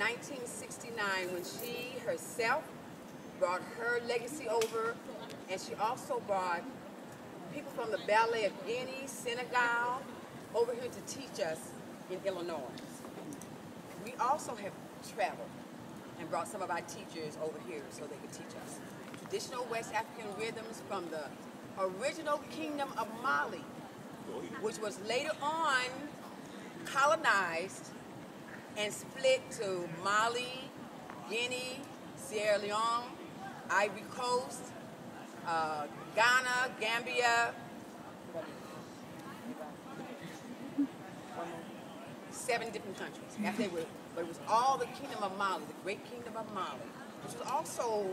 1969 when she herself brought her legacy over, and she also brought people from the Ballet of Guinea, Senegal, over here to teach us in Illinois. We also have traveled and brought some of our teachers over here so they could teach us traditional West African rhythms from the original Kingdom of Mali, which was later on colonized and split to Mali, Guinea, Sierra Leone, Ivory Coast, Ghana, Gambia, 7 different countries. After they were, but it was all the Kingdom of Mali, the Great Kingdom of Mali, which was also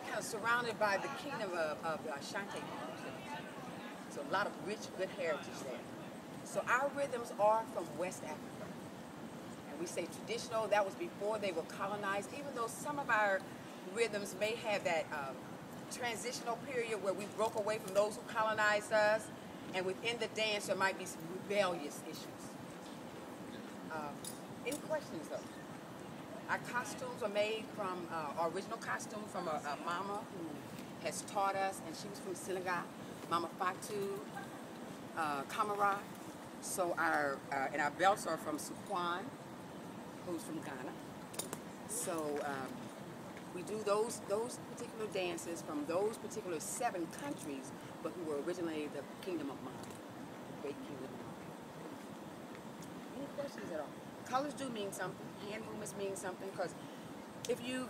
kind of surrounded by the Kingdom of Ashanti. So a lot of rich, good heritage there. So our rhythms are from West Africa. And we say traditional, that was before they were colonized, even though some of our rhythms may have that transitional period where we broke away from those who colonized us, and within the dance there might be some rebellious issues. Any questions though? Our costumes are made from our original costume from a mama who has taught us, and she was from Senegal, Mama Fatou Camara. So and our belts are from Suquan, who's from Ghana. So we do those particular dances from those particular 7 countries, but who were originally the Kingdom of Mali, the Great Kingdom of Mali. Any questions at all? Colors do mean something. Hand movements mean something, because if you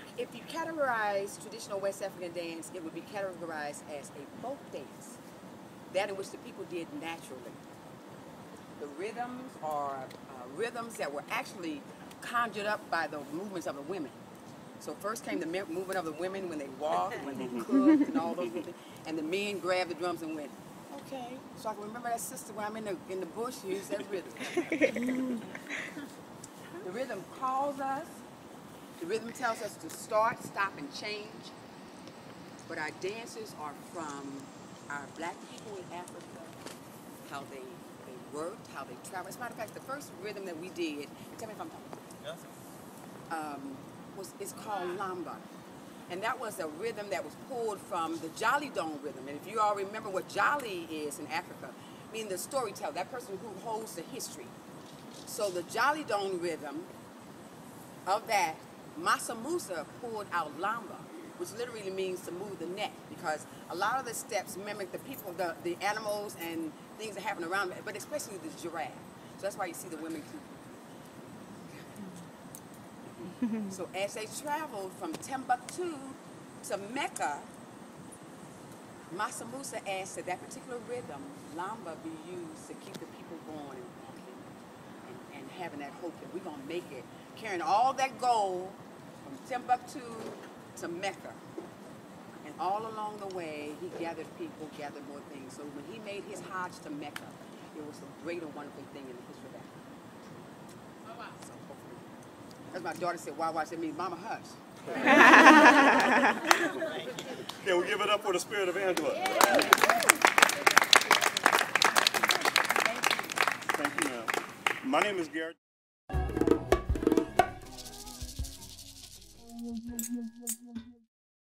categorize traditional West African dance, it would be categorized as a folk dance, that in which the people did naturally. The rhythms are rhythms that were actually conjured up by the movements of the women. So first came the movement of the women when they walked, when they cooked, and all those things. And the men grabbed the drums and went, okay. So I can remember that sister when I'm in the bush, use that rhythm. The rhythm calls us. The rhythm tells us to start, stop, and change. But our dances are from our black people in Africa, how they worked, how they traveled. As a matter of fact, the first rhythm that we did, tell me if I'm talking, yes. Is called Lamba. And that was a rhythm that was pulled from the Jolly Dome rhythm. And if you all remember what Jolly is in Africa, meaning the storyteller, that person who holds the history. So the Jolly Dome rhythm of that, Massa Musa pulled out Lamba, which literally means to move the neck, because a lot of the steps mimic the people, the animals and things that happen around them, but especially the giraffe. So that's why you see the women keep. So as they traveled from Timbuktu to Mecca, Massa Musa asked that that particular rhythm, Lamba, be used to keep the people going and having that hope that we're going to make it, carrying all that gold from Timbuktu to Mecca. And all along the way, he gathered people, gathered more things. So when he made his Hajj to Mecca, it was a great and wonderful thing in the history of Africa. Oh, wow. So hopefully, as my daughter said, wow, that means Mama hush. Can we give it up for the spirit of Angela? Yeah. Thank you, ma'am. My name is Garrett.